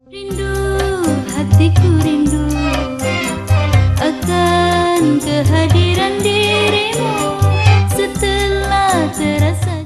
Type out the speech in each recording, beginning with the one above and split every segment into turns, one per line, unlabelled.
Rindu, hatiku rindu akan kehadiran dirimu setelah terasa.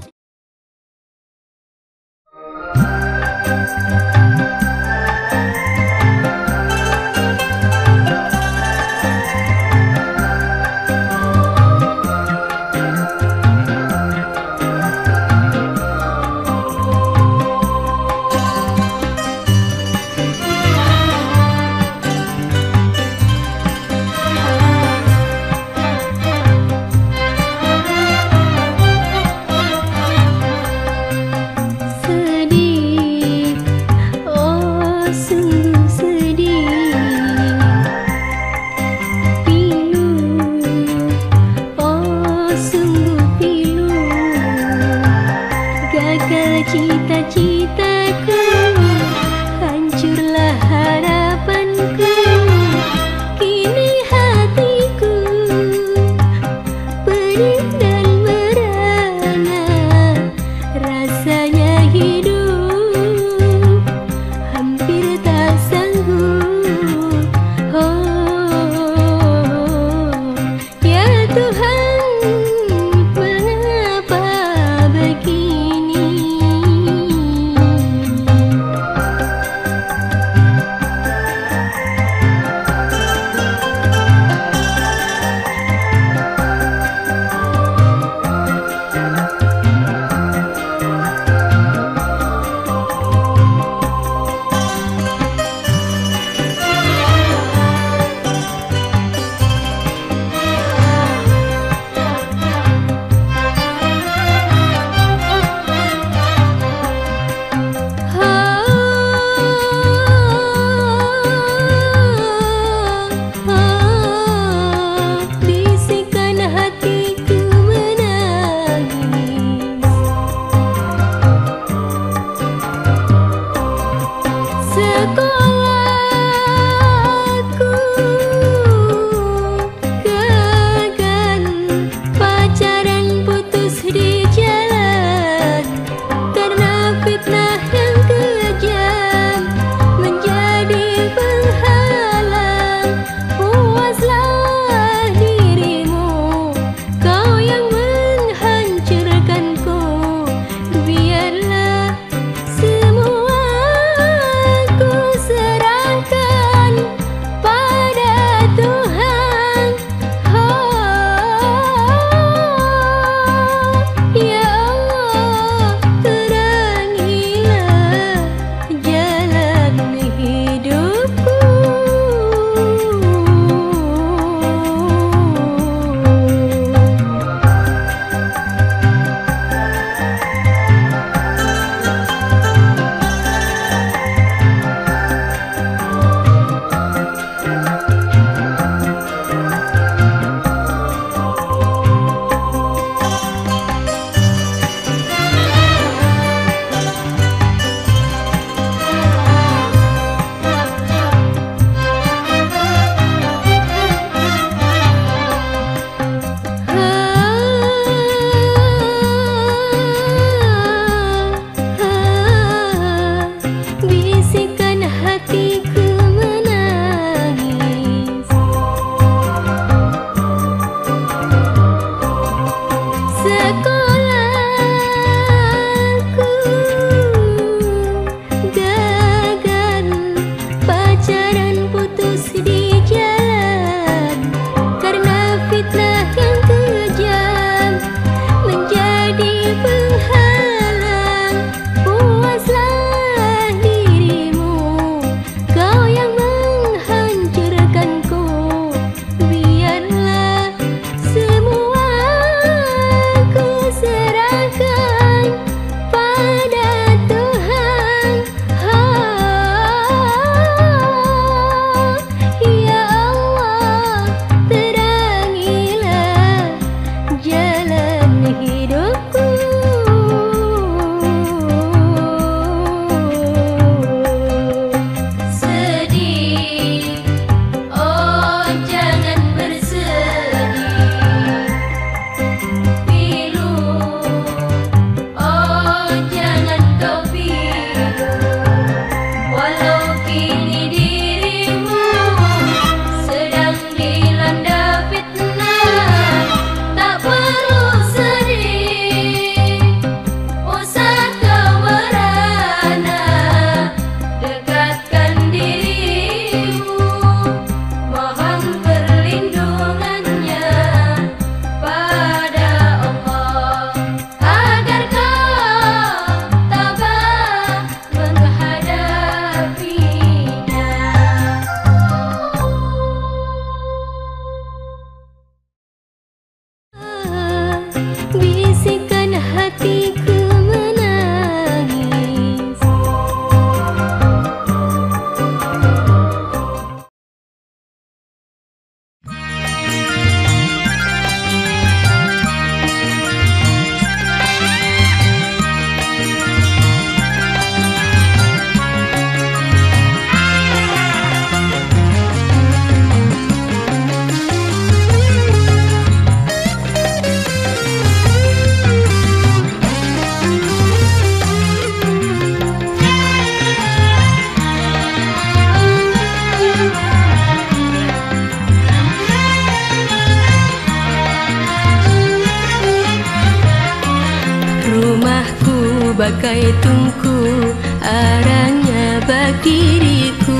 bagai tungku, arangnya bagi diriku.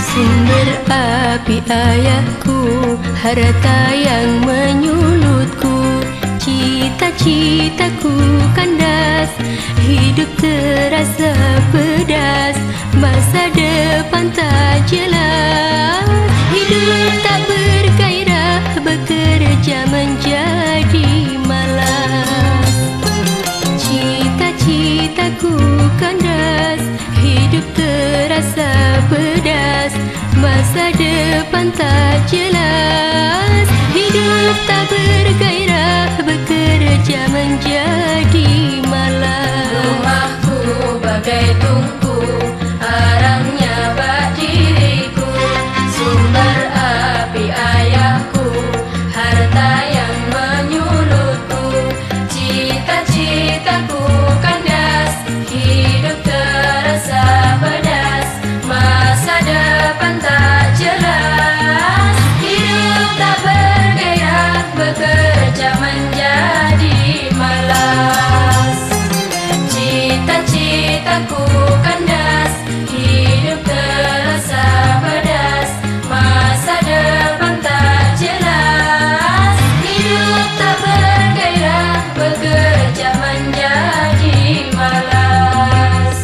Sumber api ayahku, harta yang menyulutku. Cita-citaku kandas, hidup terasa pedas, masa depan tak jelas. Hidup tak bergairah, bekerja menjadi malas. Cita-citaku kandas, hidup terasa pedas, masa depan tak jelas. Hidup tak bergairah, bekerja menjadi malas.
Rumahku bagai tungku, arangnya bak diriku. Sumber api ayahku, harta yang menyulutku. Cita-citaku kandas, hidup terasa pedas, masa depan tak jelas. Hidup tak bergairah, bekerja menjadi malas. Cita-citaku kandas, hidup terasa pedas, masa depan tak jelas. Hidup tak bergairah, bekerja menjadi malas.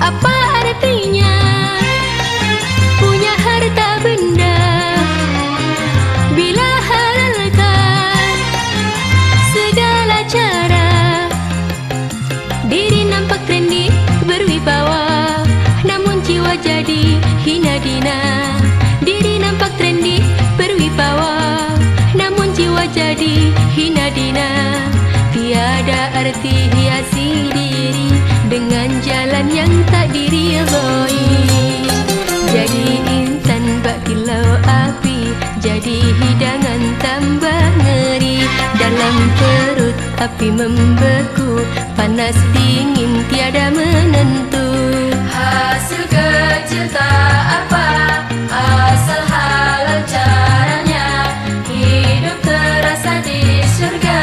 Apa artinya punya harta benda bila halalkan segala cara? Diri nampak trendy, berwibawa, namun jiwa jadi hina dina. Diri nampak trendy, berwibawa, namun jiwa jadi hina dina. Tiada arti hiasi diri dengan jalan yang tak diridhoi. Jadi intan bak kilau api, jadi hidangan tambah ngeri. Dalam perut api membeku, panas dingin tiada menentu.
Hasil kecil tak apa, asal halal caranya. Hidup terasa di surga,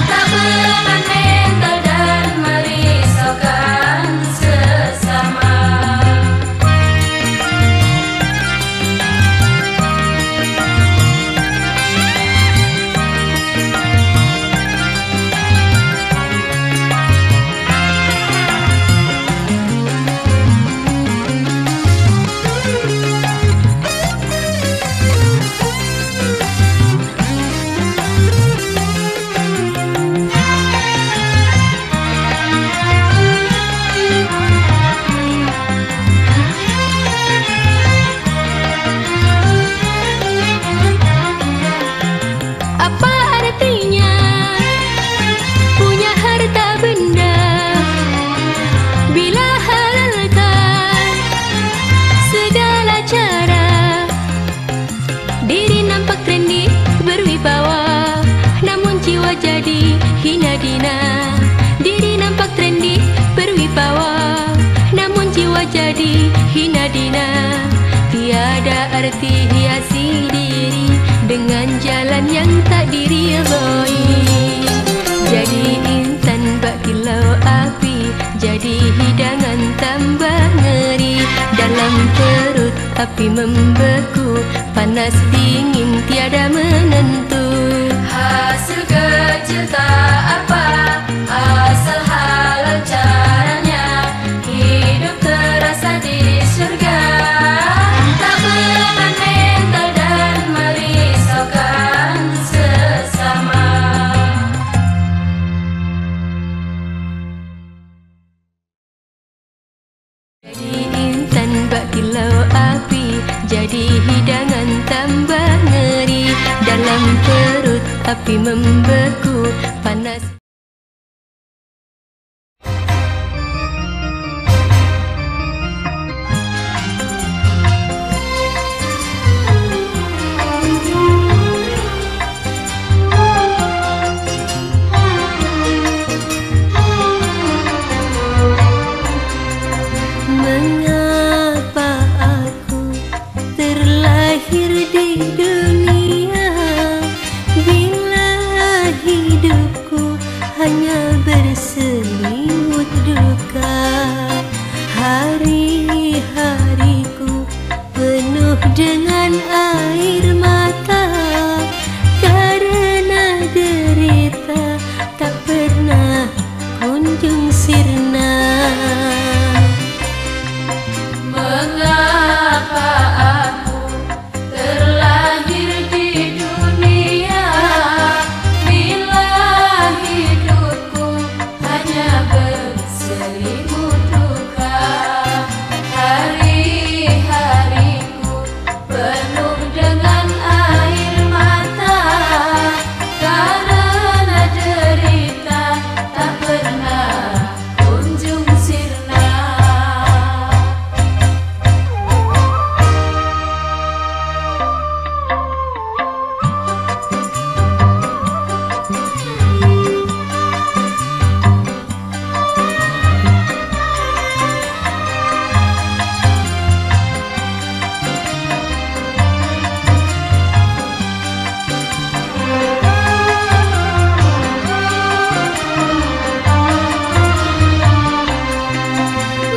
tak beban mental dan merisaukan sesama.
Apa artinya punya harta benda bila halalkan segala cara? Diri nampak trendy, berwibawa, namun jiwa jadi hina dina. Diri nampak trendy, berwibawa, namun jiwa jadi hina dina. Tiada arti hiasi diri dengan jalan yang tak diridhoi. Jadi intan bak kilau api, jadi hidangan tambah ngeri. Dalam perut api membeku, panas dingin tiada menentu.
Hasil kecil tak apa, asal halal caranya. Hidup terasa di surga, tak beban mental dan merisaukan sesama.
Jadi intan bak kilau api, jadi hidangan tambah ngeri. Dalam api membeku panas. Mengapa aku terlahir di dunia bila hidupku hanya berselimut duka? Hari-hariku penuh dengan air mata karena derita tak pernah kunjung sirna.
Mengapa aku terlahir di dunia bila hidupku hanya berselimut duka? Hari-hariku penuh dengan air mata karena derita tak pernah kunjung sirna.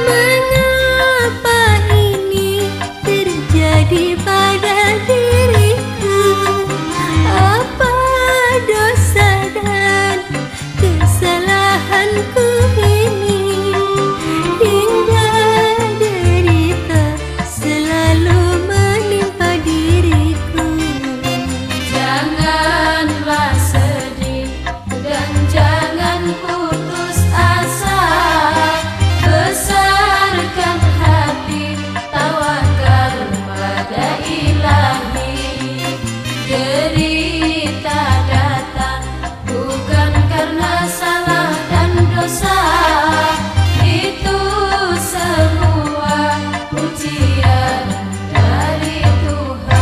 Mengapa ini terjadi pada diriku? Apa dosa dan kesalahanku ini hingga derita selalu menimpa diriku?
Janganlah sedih dan jangan putus asa, besarkan hati, tawakal pada Ilahi. Derita datang bukan karena salah dan dosa, itu semua ujian dari Tuhan.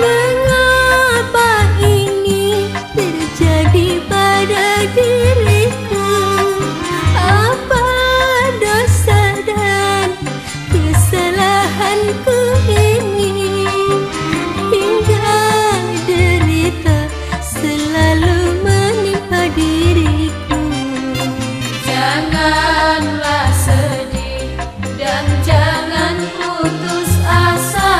Mengapa ini terjadi pada diriku? Apa dosa dan kesalahanku ini hingga derita selalu menimpa diriku?
Janganlah sedih dan jangan putus asa,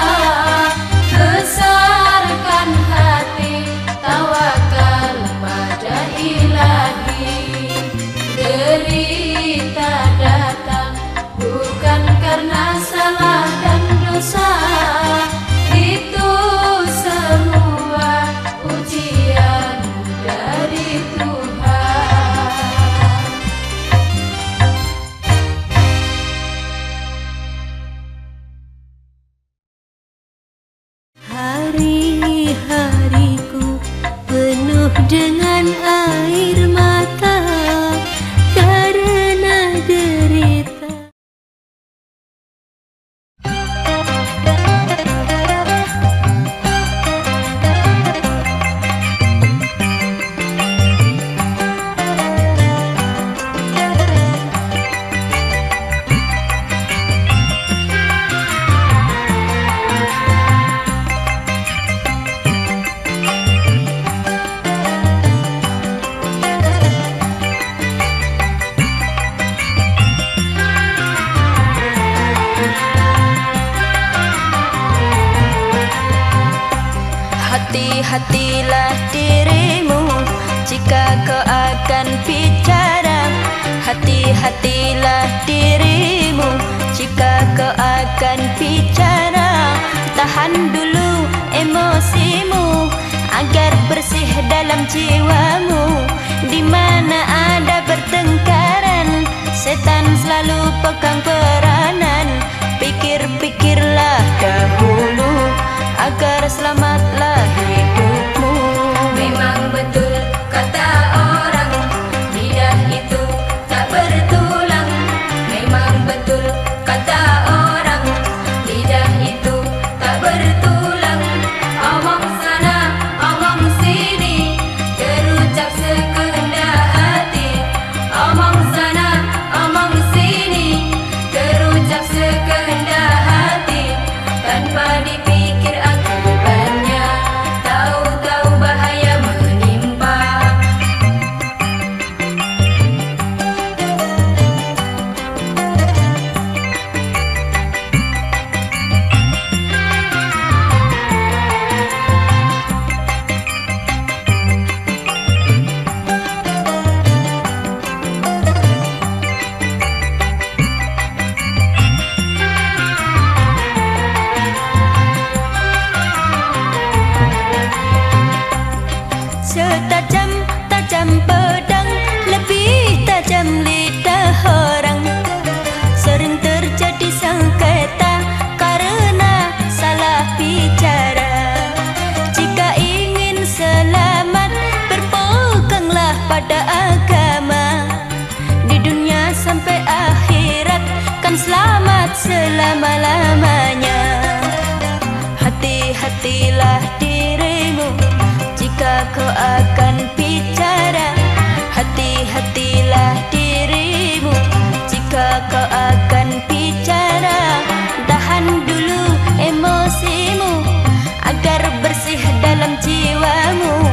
besarkan hati, tawakal pada Ilahi. Derita datang bukan karena salah dan dosa, itu semua ujian dari Tuhan.
Hari-hariku penuh dengan air mata karena derita.
Hati-hatilah dirimu
tahan dulu emosimu agar bersih dalam jiwamu. Di mana ada pertengkaran, setan selalu pegang peranan. Pikir-pikirlah dahulu agar selamatlah hidupmu.
Memang betul kata orang, lidah itu tak bertulang. Memang betul kata orang, lidah itu tak bertulang. Omong sana, omong sini, terucap sekehendak hati. Omong sana, omong sini, terucap sekehendak hati. Tanpa dipikir akibatnya, tahu-tahu bahaya menimpa.
Setajam-tajam pedang, lebih tajam lidah orang. Sering terjadi sengketa karena salah bicara. Jika ingin selamat, berpeganglah pada agama. Di dunia sampai akhirat kan selamat selama-lamanya. Hati-hatilah dirimu jika kau akan bicara. Hati-hatilah dirimu jika kau akan bicara. Tahan dulu emosimu agar bersih dalam jiwamu.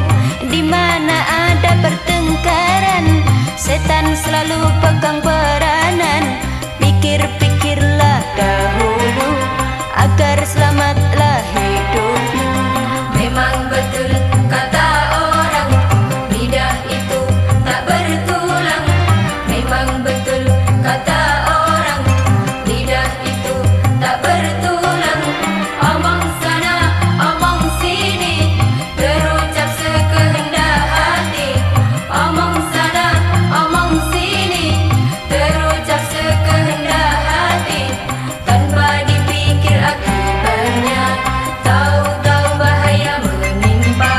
Di mana ada pertengkaran, setan selalu pegang peranan. Pikir-pikirlah dahulu agar selamatlah hidupmu.
Memang betul kata orang, lidah itu tak bertulang. Memang betul kata orang, lidah itu tak bertulang. Omong sana, omong sini, terucap sekehendak hati. Omong sana, omong sini, terucap sekehendak hati. Tanpa dipikir akibatnya, tahu-tahu bahaya menimpa.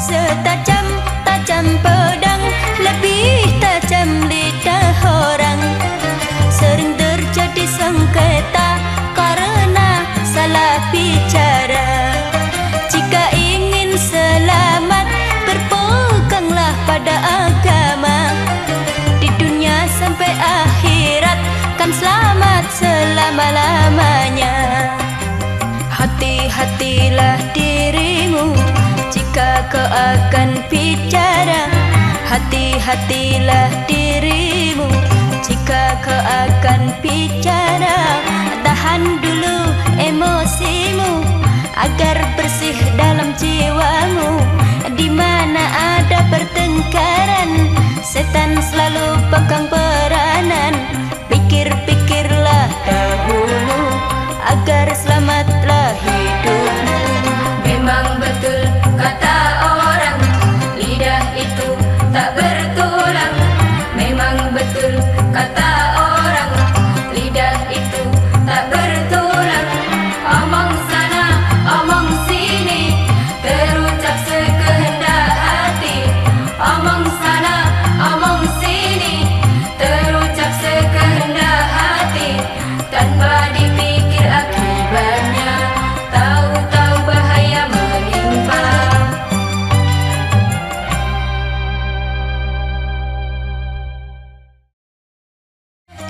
Setajam-tajam pedang, lebih tajam lidah orang. Sering terjadi sengketa karena salah bicara. Jika ingin selamat, berpeganglah pada agama. Di dunia sampai akhirat kan selamat selama-lamanya. Hati-hatilah dirimu jika kau akan bicara. Hati-hatilah dirimu jika kau akan bicara. Tahan dulu emosimu agar bersih dalam jiwamu. Di mana ada pertengkaran, setan selalu pegang peranan. Pikir-pikirlah dahulu agar selamatlah hidupmu.
Memang betul kata orang, lidah itu tak bertulang. Memang betul kata orang, lidah itu tak bertulang. Omong sana, omong sini, terucap sekehendak hati. Omong sana, omong sini, terucap sekehendak hati. Tanpa dipikir akibatnya, tahu-tahu bahaya menimpa.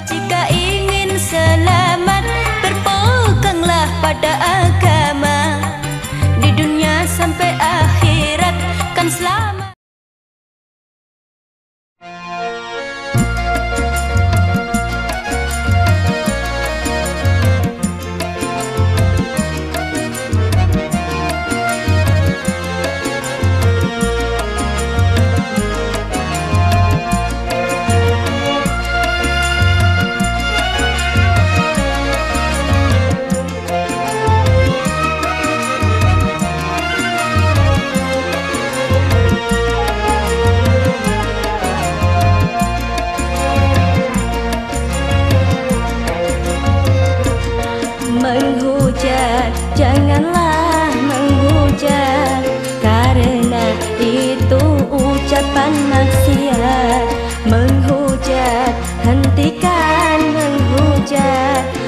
Jika ingin selamat, berpeganglah pada agama. Di dunia sampai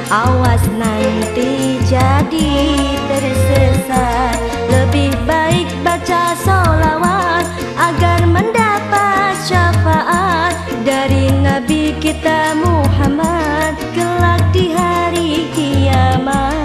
awas nanti jadi tersesat. Lebih baik baca solawat agar mendapat syafaat dari Nabi kita Muhammad kelak di hari kiamat.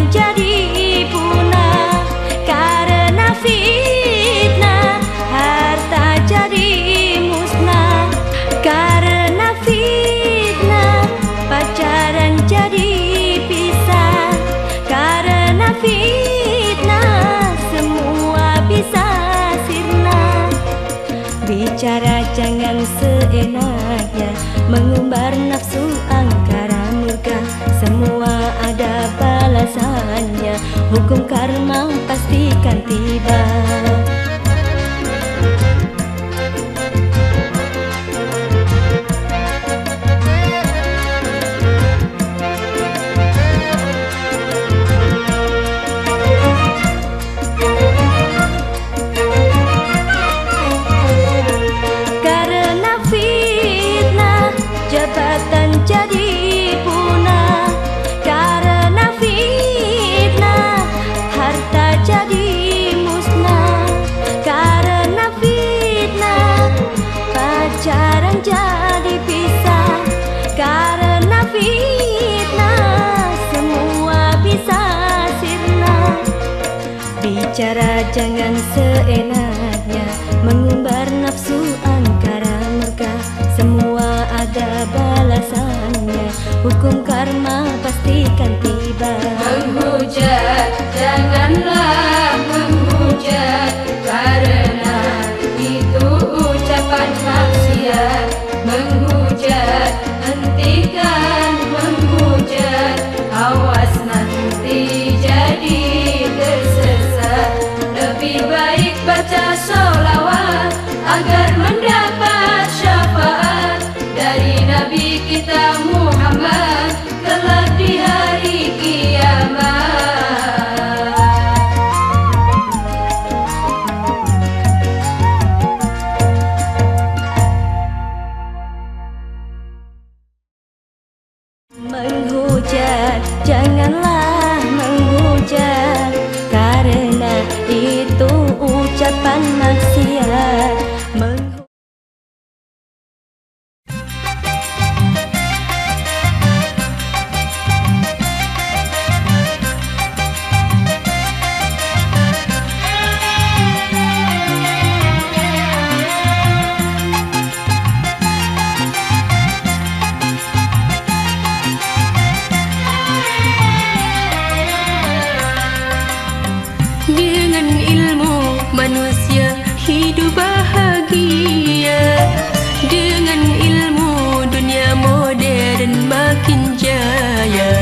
Jadi punah karena fitnah, harta jadi musnah karena fitnah, pacaran jadi pisah karena fitnah, semua bisa sirna. Bicara jangan seenaknya, mengumbar nafsu angkara murka, semua ada balasannya, hukum karma pastikan tiba. Karena fitnah jabatan jadi punah, karena fitnah harta jadi musnah, karena fitnah pacaran jadi pisah, karena fitnah semua bisa sirna. Bicara jangan seenaknya, mengumbar nafsu angkara murka, semua ada balasannya, hukum karma pastikan tiba.
Menghujat, janganlah menghujat, karena itu ucapan maksiat. Menghujat, hentikan menghujat, awas nanti jadi tersesat. Lebih baik baca solawat agar mendapat syafaat dari Nabi kita Muhammad kelak di hari kiamat.
Menghujat, janganlah menghujat, karena itu ucapan maksiat.
Dengan ilmu manusia hidup bahagia, dengan ilmu dunia modern makin jaya.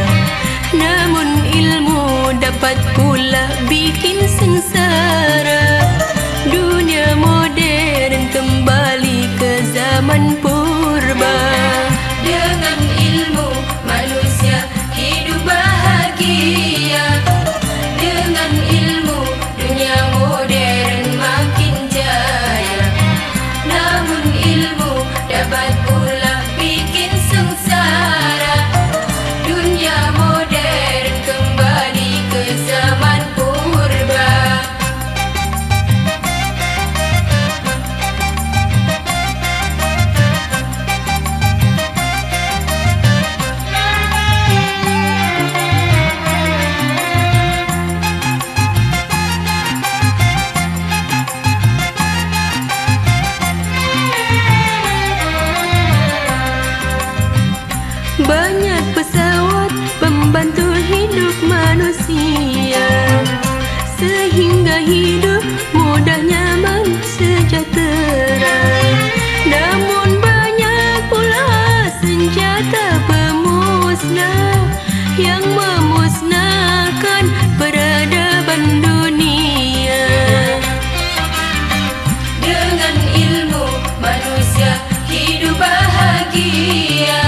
Namun ilmu dapat pula bikin sengsara, dunia modern kembali ke zaman purba.
Dengan ilmu manusia hidup bahagia, dengan ilmu dunia modern makin jaya. Namun ilmu dapat pula bikin sengsara, dunia modern kembali ke zaman purba.
Banyak pesawat membantu hidup manusia, sehingga hidup mudah, nyaman, sejahtera. Namun banyak pula senjata pemusnah yang memusnahkan peradaban dunia.
Dengan bahagia.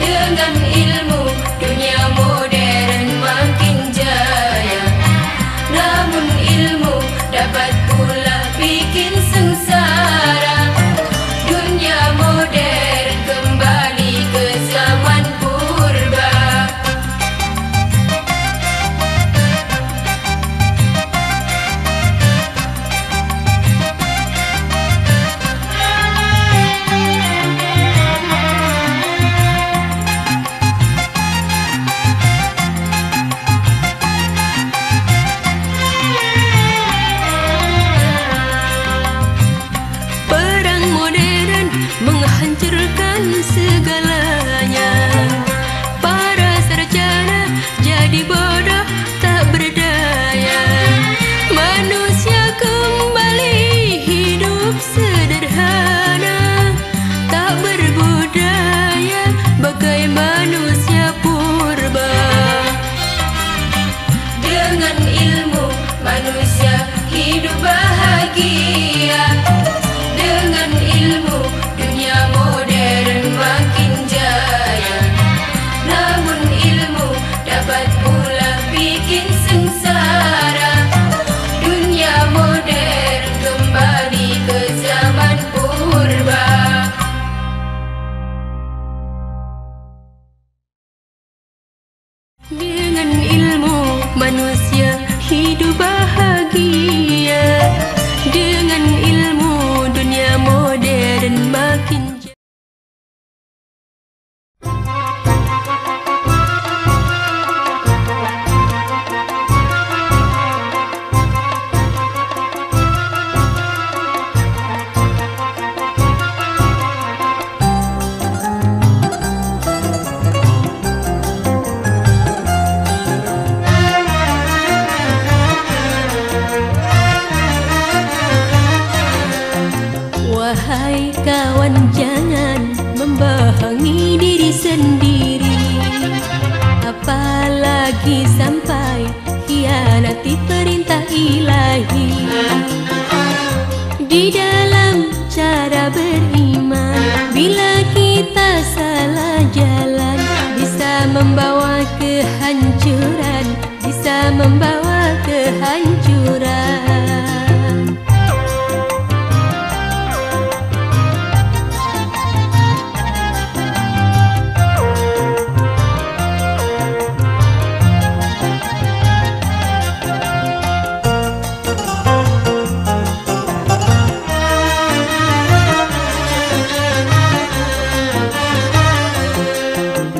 Dengan ilmu dunia modern makin jaya, namun ilmu dapat pula bikin sengsara. Dunia modern kembali ke zaman purba.
Perang modern menghancurkan segalanya. Para sarjana jadi bodoh tak berdaya. Manusia kembali hidup sederhana, tak berbudaya bagai manusia purba.
Dengan ilmu manusia hidup bahagia. Dengan ilmu dunia modern makin jaya, namun ilmu dapat pula bikin sengsara. Dunia modern kembali ke zaman purba.
Dengan ilmu manusia hidup bahagia. Dengan ilmu dunia modern makin jaya. Wahai kawan, jangan membohongi diri sendiri, apalagi sampai khianati perintah ilahi. Di dalam cara beriman, bila kita salah jalan, bisa membawa kehancuran, bisa membawa kehancuran.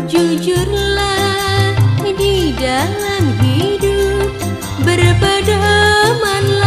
Jujurlah di dalam hidup, berpedomanlah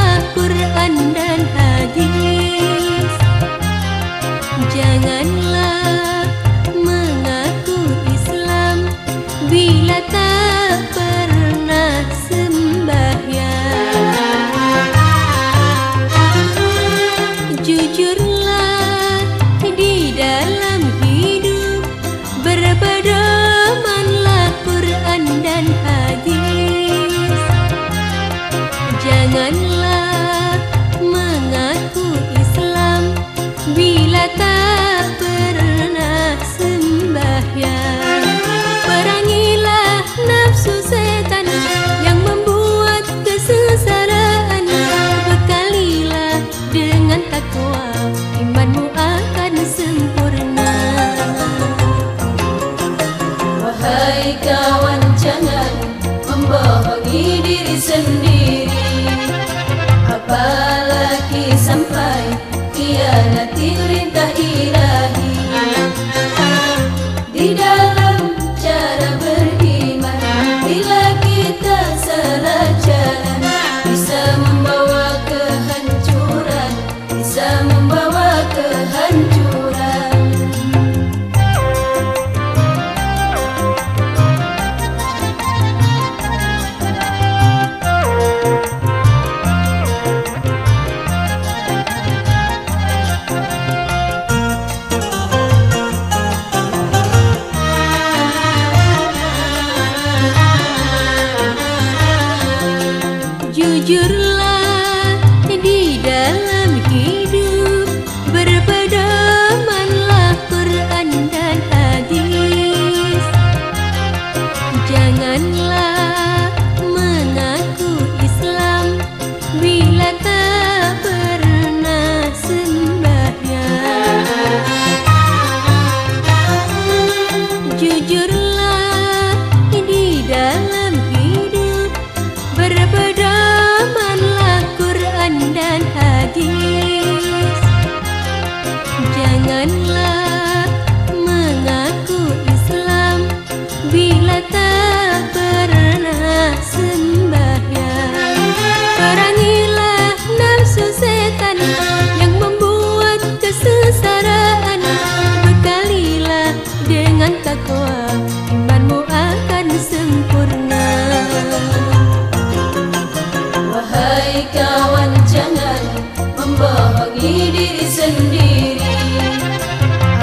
diri sendiri.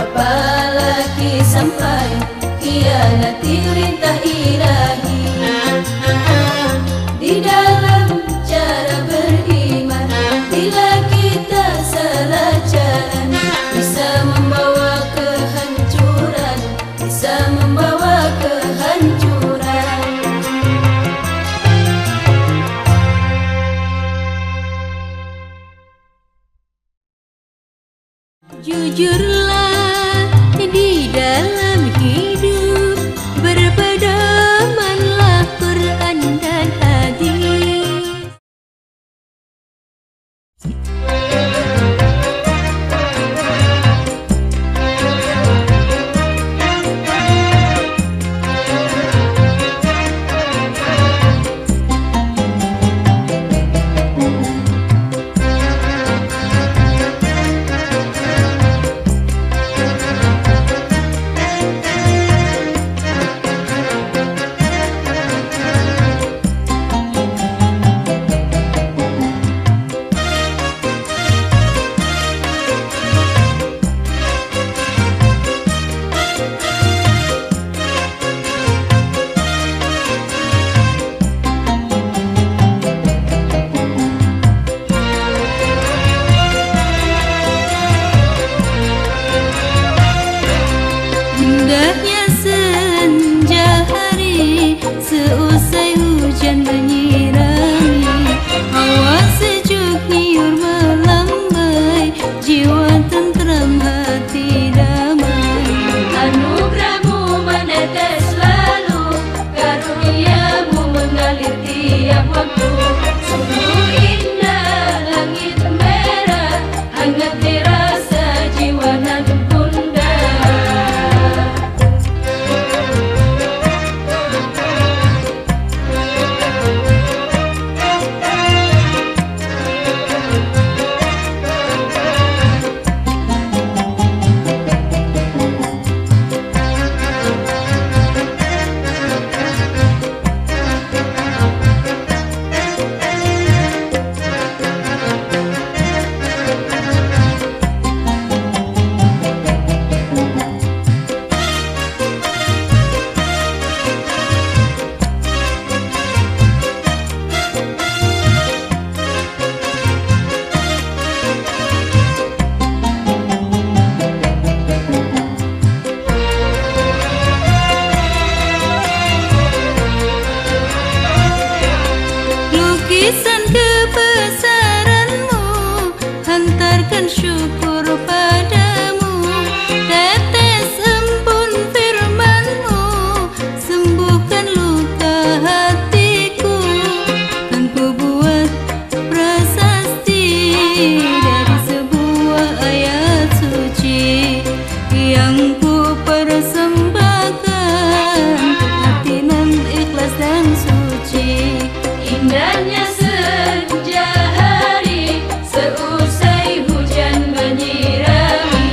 Apalagi sampai hianati perintah ilahi. Di dalam cara beriman, bila kita salah jalan, bisa membawa kehancuran, bisa membawa kehancuran.
Jujurlah di dalam hidup, berpedomanlah Quran dan hadis. Indahnya senja hari, seusai hujan menyirami, hawa sejuk nyiur melambai, jiwa tentram hati damai.
Anugerahmu menetes selalu, karuniamu mengalir tiap waktu. Sungguh indah langit merah, hangat dirasa jiwa nan bunda.
Lukisan kebesaranmu, hantarkan syukur padamu. Tetes embun firmanmu, sembuhkan luka hatiku. Kan ku buat prasasti dari sebuah ayat suci yang ku persembahkan untuk hati nan ikhlas dan suci.
Indahnya senja hari, seusai hujan menyirami,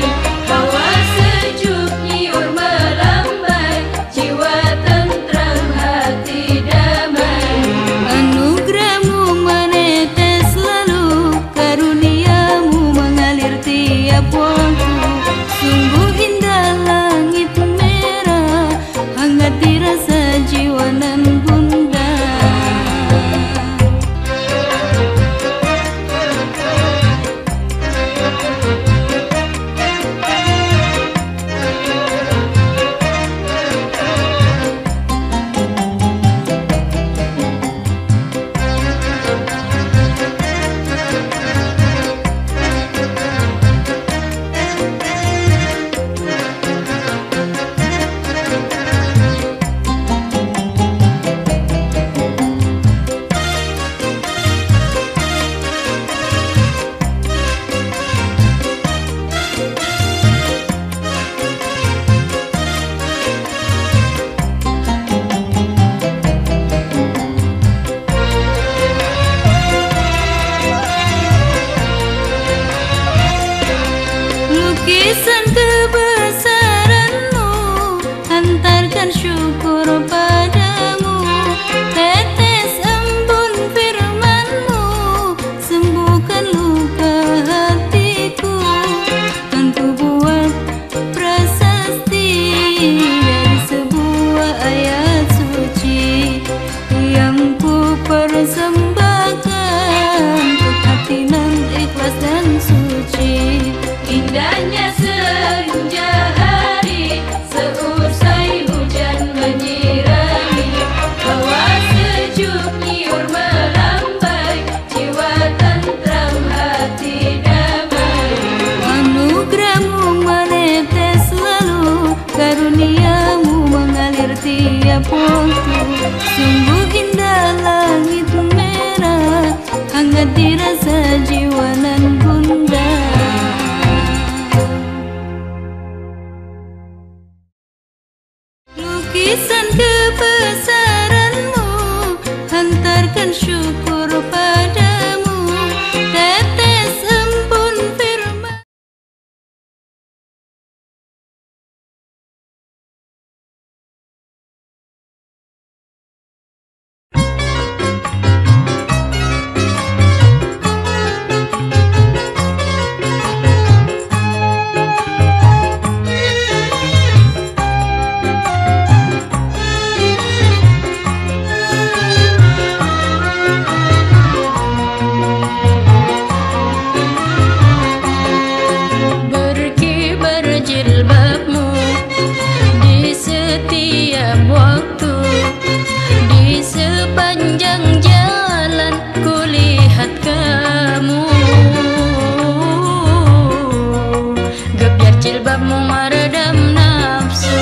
suci.
Indahnya senja hari seusai hujan menyirami, hawa sejuk nyiur melambai, jiwa tentram hati damai.
Anugerahmu menetes selalu, karuniamu mengalir tiap waktu. Sungguh indah langit merah, hangat dirasa jiwa nan gundah. Lukisan kebesaranmu, hantarkan syukur padamu. Tetes embun firman.
Berkibar jilbabmu di setiap waktu, di sepanjang jalan kulihat kamu. Gebiar jilbabmu meredam nafsu,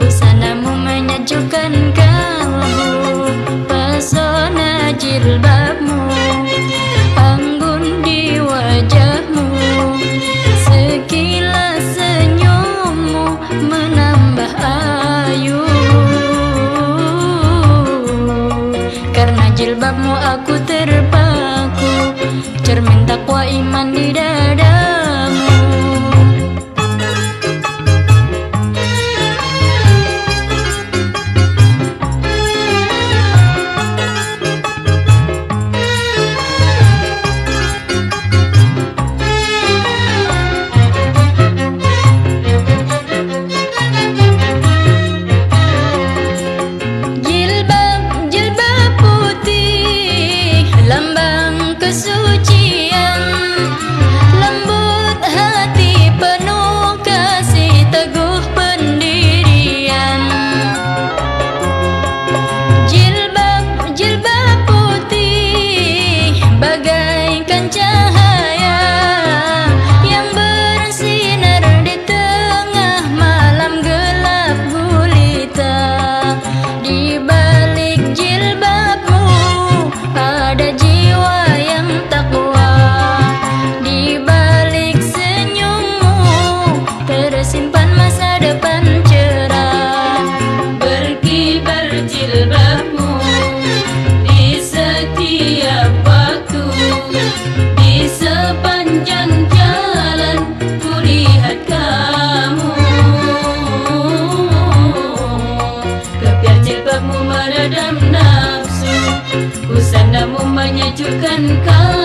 busanamu menyejukkan kalbu. Pesona jilbabmu anggun di wajahmu, sekilas senyummu menambah ayu. Karena jilbabmu aku terpaku, cermin takwa iman di dadamu. Jilbab putih, lambang kesucian, lembut hati penuh kasih, teguh pendirian. Jilbab putih bagaikan cahaya yang bersinar di tengah malam gelap gulita. Di balik jilbabmu ada jiwa yang takwa, di balik senyummu tersimpan masa depan cerah. Berkibar jilbabmu di setiap waktu, di sepanjang jalan kulihat kamu. Gebiar jilbabmu meredam nafsu, busanamu menyejukkan kalbu.